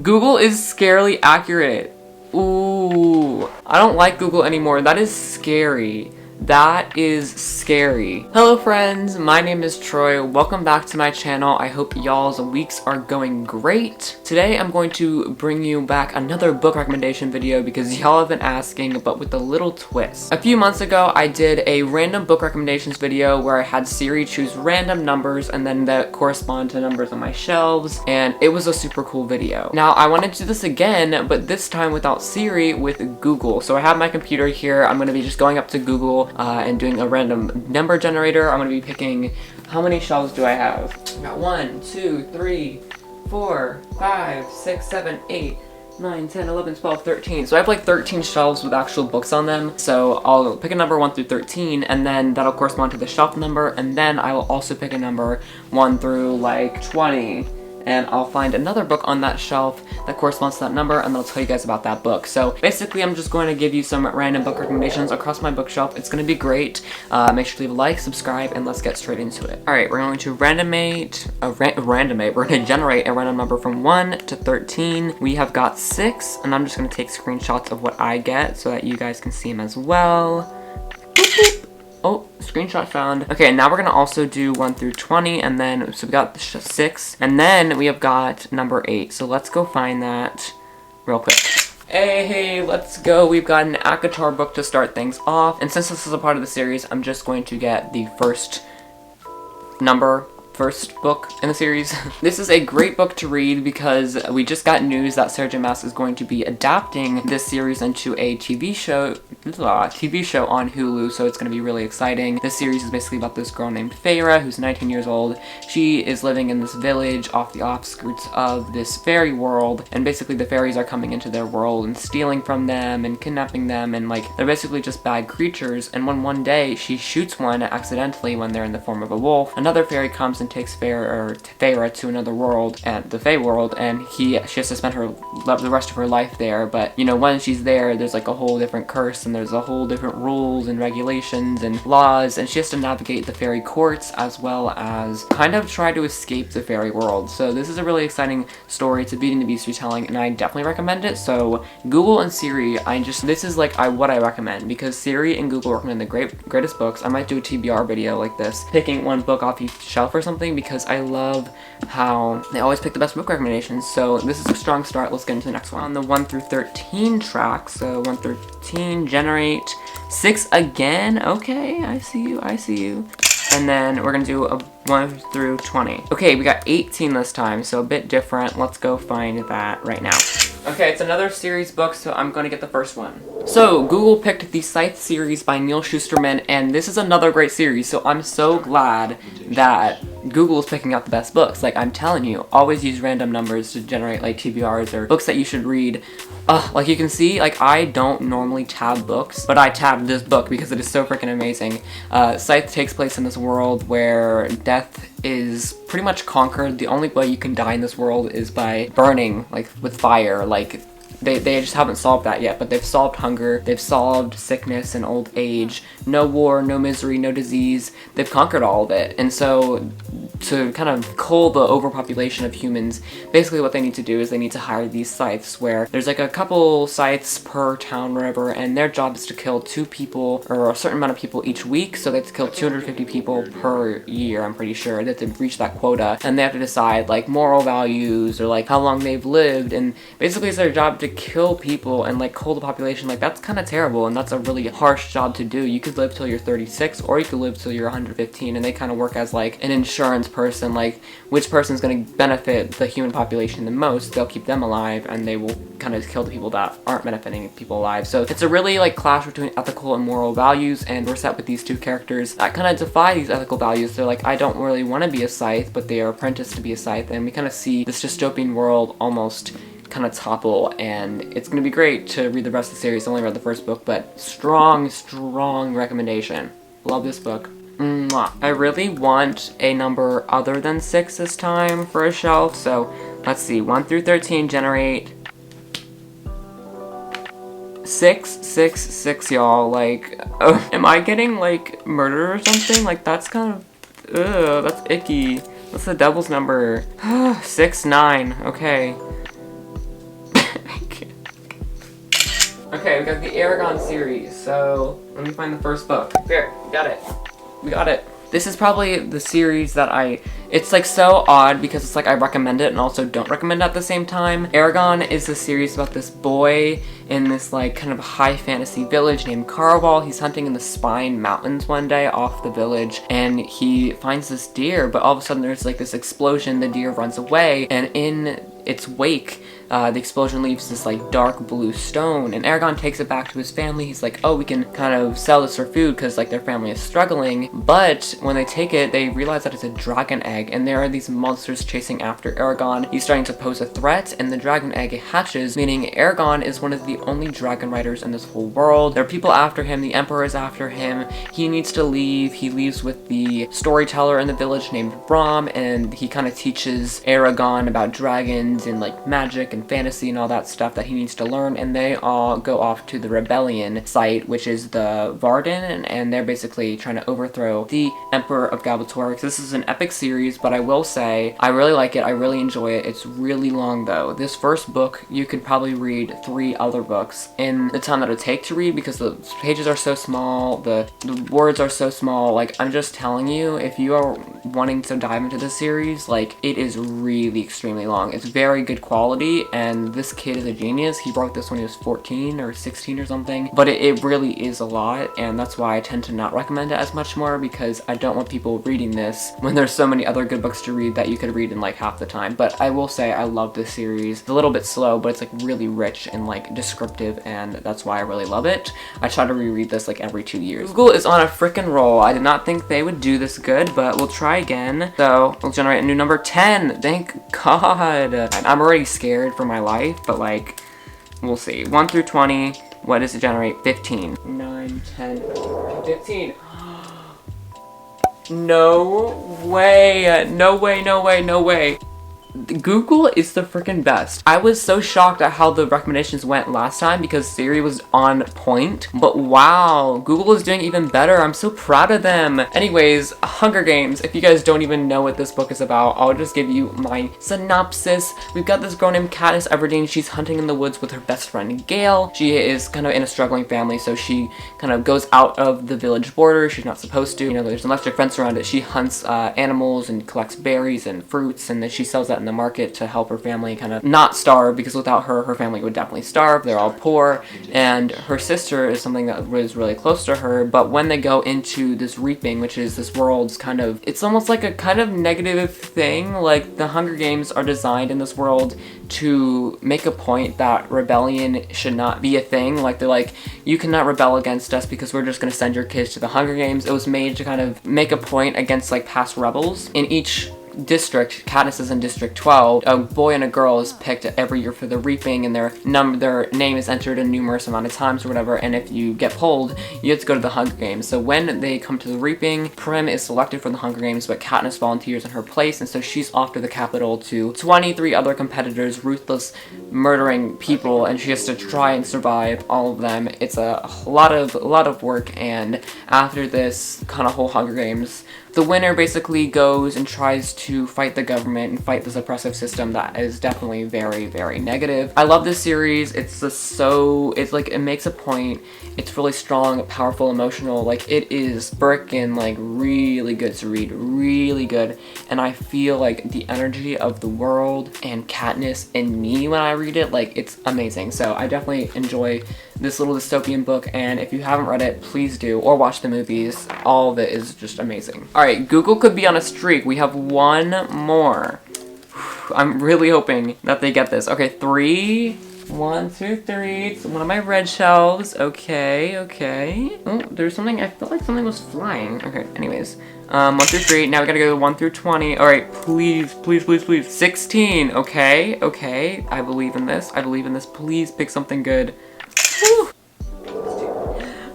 Google is scarily accurate. Ooh, I don't like Google anymore. That is scary. That is scary. Hello friends, my name is Troy. Welcome back to my channel. I hope y'all's weeks are going great. Today I'm going to bring you back another book recommendation video because y'all have been asking, but with a little twist. A few months ago, I did a random book recommendations video where I had Siri choose random numbers and then that correspond to numbers on my shelves, and it was a super cool video. Now I wanted to do this again, but this time without Siri, with Google. So I have my computer here. I'm going to be just going up to Google and doing a random number generator. I'm going to be picking, how many shelves do I have? I got 1, 2, 3, 4, 5, 6, 7, 8, 9, 10, 11, 12, 13. So I have like 13 shelves with actual books on them. So I'll pick a number 1 through 13 and then that'll correspond to the shelf number, and then I will also pick a number 1 through like 20. And I'll find another book on that shelf that corresponds to that number, and I'll tell you guys about that book. So basically, I'm just going to give you some random book recommendations across my bookshelf. It's going to be great. Make sure to leave a like, subscribe, and let's get straight into it. All right, we're going to We're going to generate a random number from 1 to 13. We have got 6, and I'm just going to take screenshots of what I get so that you guys can see them as well. Boop, boop. Oh, screenshot found. Okay, now we're gonna also do 1 through 20, and then, so we got 6, and then we have got number 8. So let's go find that real quick. Hey, let's go. We've got an ACOTAR book to start things off, and since this is a part of the series, I'm just going to get the first book in the series. This is a great book to read because we just got news that Sarah J. Maas is going to be adapting this series into a TV show on Hulu, so it's going to be really exciting. This series is basically about this girl named Feyre who's 19 years old. She is living in this village off the outskirts of this fairy world, and basically the fairies are coming into their world and stealing from them and kidnapping them, and like they're basically just bad creatures. And when one day she shoots one accidentally when they're in the form of a wolf, another fairy comes and takes Feyre to another world, and the Fey world, and she has to spend the rest of her life there. But you know, when she's there, there's like a whole different curse, and there's a whole different rules and regulations and laws, and she has to navigate the fairy courts as well as kind of try to escape the fairy world. So this is a really exciting story. It's a Beauty and the Beast retelling, and I definitely recommend it. So Google and Siri, this is like what I recommend, because Siri and Google recommend the greatest books. I might do a TBR video like this, picking one book off each shelf or something, because I love how they always pick the best book recommendations. So this is a strong start. Let's get into the next one. On the 1 through 13 track, so 1 through 13, generate 6 again. Okay, I see you. And then we're gonna do a 1 through 20. Okay, we got 18 this time, so a bit different. Let's go find that right now. Okay, it's another series book, so I'm gonna get the first one. So, Google picked the Scythe series by Neal Shusterman, and this is another great series, so I'm so glad that Google is picking out the best books. Like, I'm telling you, always use random numbers to generate, like, TBRs or books that you should read. Like you can see, like, I don't normally tab books, but I tabbed this book because it is so freaking amazing. Scythe takes place in this world where death is pretty much conquered. The only way you can die in this world is by burning, like, with fire. Like, they just haven't solved that yet, but they've solved hunger, they've solved sickness and old age, no war, no misery, no disease. They've conquered all of it. And so to kind of cull the overpopulation of humans, basically what they need to do is they need to hire these scythes, where there's like a couple scythes per town, wherever, and their job is to kill 2 people, or a certain amount of people each week. So they have to kill 250 people per year, I'm pretty sure. They have to reach that quota, and they have to decide like moral values or like how long they've lived, and basically it's their job to kill people and like cull the population. Like, that's kind of terrible, and that's a really harsh job to do. You could live till you're 36, or you could live till you're 115, and they kind of work as like an insurance person, like which person's going to benefit the human population the most. They'll keep them alive, and they will kind of kill the people that aren't benefiting people alive. So it's a really like clash between ethical and moral values, and we're set with these 2 characters that kind of defy these ethical values. They're like, I don't really want to be a scythe, but they are apprenticed to be a scythe, and we kind of see this dystopian world almost kind of topple, and it's going to be great to read the rest of the series. I only read the first book, but strong recommendation. Love this book. Mwah. I really want a number other than 6 this time for a shelf, so let's see. 1 through 13, generate 6, y'all. Like, am I getting like murder or something? Like, that's kind of, that's icky. What's the devil's number? 6, 9, okay. Okay, we got the Eragon series, so let me find the first book. Here, we got it. We got it. This is probably the series that it's like so odd because it's like I recommend it and also don't recommend it at the same time. Eragon is a series about this boy in this like kind of high fantasy village named Carwall. He's hunting in the Spine Mountains one day off the village and he finds this deer, but all of a sudden there's like this explosion, the deer runs away, and in its wake, the explosion leaves this like dark blue stone, and Eragon takes it back to his family. He's like, oh, we can kind of sell this for food because like their family is struggling. But when they take it, they realize that it's a dragon egg, and there are these monsters chasing after Eragon. He's starting to pose a threat, and the dragon egg hatches, meaning Eragon is one of the only dragon riders in this whole world. There are people after him, the emperor is after him. He needs to leave. He leaves with the storyteller in the village named Brahm, and he kind of teaches Eragon about dragons and like magic and fantasy and all that stuff that he needs to learn, and they all go off to the rebellion site, which is the Varden, and they're basically trying to overthrow the Emperor of Galbatorix. This is an epic series, but I will say I really like it. I really enjoy it. It's really long though. This first book you could probably read 3 other books in the time that it would take to read because the pages are so small, the words are so small. Like, I'm just telling you, if you are wanting to dive into this series, like, it is really extremely long. It's very good quality, and this kid is a genius. He wrote this when he was 14 or 16 or something, but it really is a lot, and that's why I tend to not recommend it as much more, because I don't want people reading this when there's so many other good books to read that you could read in like half the time. But I will say I love this series. It's a little bit slow, but it's like really rich and like descriptive, and that's why I really love it. I try to reread this like every 2 years. Google is on a freaking roll. I did not think they would do this good, but we'll try again. So we'll generate a new number 10. Thank God. I'm already scared for my life, but like, we'll see. 1 through 20. What does it generate? 15. 9, 10, 15. No way. No way, no way, no way. Google is the freaking best. I was so shocked at how the recommendations went last time because Siri was on point, but wow, Google is doing even better. I'm so proud of them. Anyways, Hunger Games. If you guys don't even know what this book is about, I'll just give you my synopsis. We've got this girl named Katniss Everdeen. She's hunting in the woods with her best friend Gale. She is kind of in a struggling family, so she kind of goes out of the village border. She's not supposed to. You know, there's an electric fence around it. She hunts animals and collects berries and fruits, and then she sells that in the market to help her family kind of not starve, because without her, her family would definitely starve. They're all poor, and her sister is something that was really close to her, but when they go into this reaping, which is this world's kind of, it's almost like a kind of negative thing. Like, the Hunger Games are designed in this world to make a point that rebellion should not be a thing. Like, they're like, you cannot rebel against us because we're just going to send your kids to the Hunger Games. It was made to kind of make a point against like past rebels. In each district, Katniss is in District 12, a boy and a girl is picked every year for the reaping, and their name is entered a numerous amount of times or whatever, and if you get pulled, you have to go to the Hunger Games. So when they come to the reaping, Prim is selected for the Hunger Games, but Katniss volunteers in her place, and so she's off to the capital to 23 other competitors, ruthless, murdering people, and she has to try and survive all of them. It's a lot of work, and after this kind of whole Hunger Games, the winner basically goes and tries to fight the government and fight this oppressive system that is definitely very, very negative. I love this series. It's just so, it's like, it makes a point. It's really strong, powerful, emotional. Like, it is frickin' like really good to read, really good. And I feel like the energy of the world and Katniss and me when I read it, like, it's amazing. So I definitely enjoy this little dystopian book, and if you haven't read it, please do, or watch the movies. All of it is just amazing. Alright, Google could be on a streak. We have one more. I'm really hoping that they get this. Okay, 3, 1, 2, 3. It's one of my red shelves. Okay. Oh, there's something, I felt like something was flying. Okay, anyways. 1 through 3. Now we gotta go 1 through 20. Alright, please. 16. Okay. I believe in this. Please pick something good. Whew.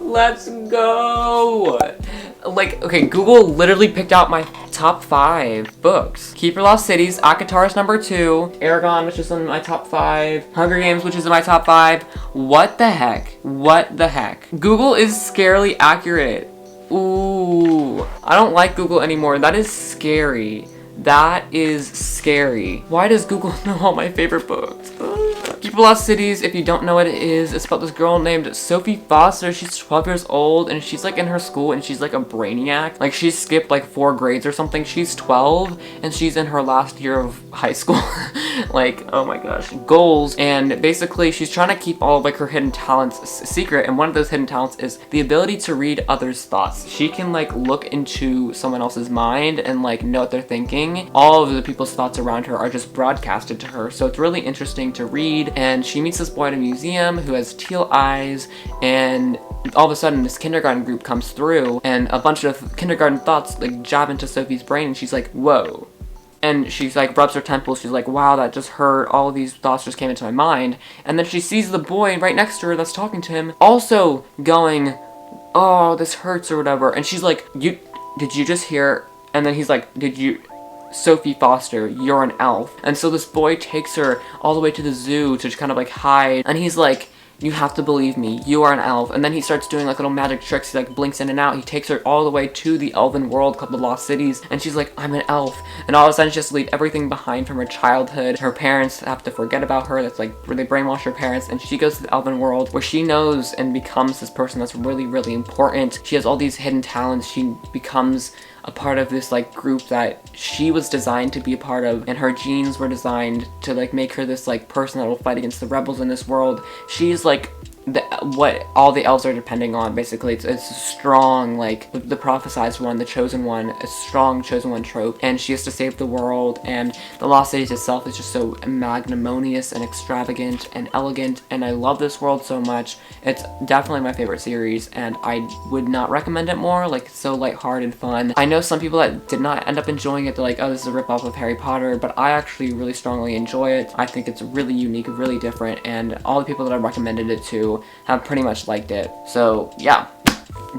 Let's go! Like, okay, Google literally picked out my top 5 books. Keeper Lost Cities, ACOTAR is number 2, Eragon, which is in my top 5, Hunger Games, which is in my top 5. What the heck? Google is scarily accurate. Ooh. I don't like Google anymore. That is scary. Why does Google know all my favorite books? Keep the Lost Cities, if you don't know what it is, it's about this girl named Sophie Foster. She's 12 years old, and she's like in her school, and she's like a brainiac. Like, she skipped like 4 grades or something. She's 12, and she's in her last year of high school. Like, oh my gosh. Goals, and basically she's trying to keep all of like her hidden talents secret, and one of those hidden talents is the ability to read others' thoughts. She can like look into someone else's mind and like know what they're thinking. All of the people's thoughts around her are just broadcasted to her, so it's really interesting to read. And she meets this boy at a museum who has teal eyes, and all of a sudden this kindergarten group comes through, and a bunch of kindergarten thoughts like jab into Sophie's brain, and she's like, whoa. And she's like, rubs her temples, she's like, wow, that just hurt, all of these thoughts just came into my mind. And then she sees the boy right next to her that's talking to him, also going, oh, this hurts or whatever. And she's like, did you just hear? And then he's like, Sophie Foster, you're an elf. And so this boy takes her all the way to the zoo to kind of like hide, and he's like, you have to believe me, you are an elf. And then he starts doing like little magic tricks. He like blinks in and out. He takes her all the way to the elven world called the Lost Cities, and she's like, I'm an elf. And all of a sudden she has to leave everything behind from her childhood. Her parents have to forget about her. That's like where they brainwash her parents, and she goes to the elven world where she knows and becomes this person that's really, really important. She has all these hidden talents. She becomes a part of this like group that she was designed to be a part of, and her genes were designed to like make her this like person that will fight against the rebels in this world. She's like what all the elves are depending on, basically. It's a strong, like the prophesized one, the chosen one, a strong chosen one trope, and she has to save the world. And the Lost Cities itself is just so magnanimous and extravagant and elegant, and I love this world so much. It's definitely my favorite series, and I would not recommend it more. Like, it's so lighthearted fun. I know some people that did not end up enjoying it, they're like, oh, this is a ripoff of Harry Potter, but I actually really strongly enjoy it. I think it's really unique, really different, and all the people that I recommended it to have pretty much liked it. So yeah,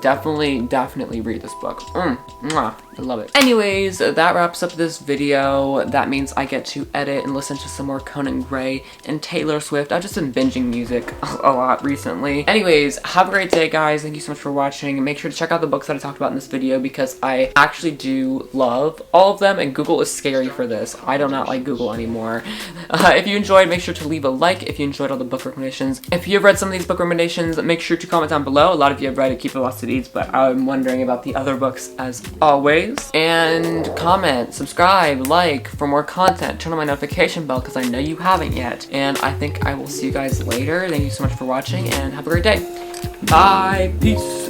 definitely read this book. Mwah, I love it. Anyways, that wraps up this video. That means I get to edit and listen to some more Conan Gray and Taylor Swift. I've just been binging music a lot recently. Anyways, have a great day, guys. Thank you so much for watching. Make sure to check out the books that I talked about in this video, because I actually do love all of them, and Google is scary for this. I do not like Google anymore. If you enjoyed, make sure to leave a like if you enjoyed all the book recommendations. If you have read some of these book recommendations, make sure to comment down below. A lot of you have read Keep the Lost Cities, but I'm wondering about the other books as always. And comment, subscribe, like for more content. Turn on my notification bell because I know you haven't yet. And I think I will see you guys later. Thank you so much for watching, and have a great day. Bye. Peace.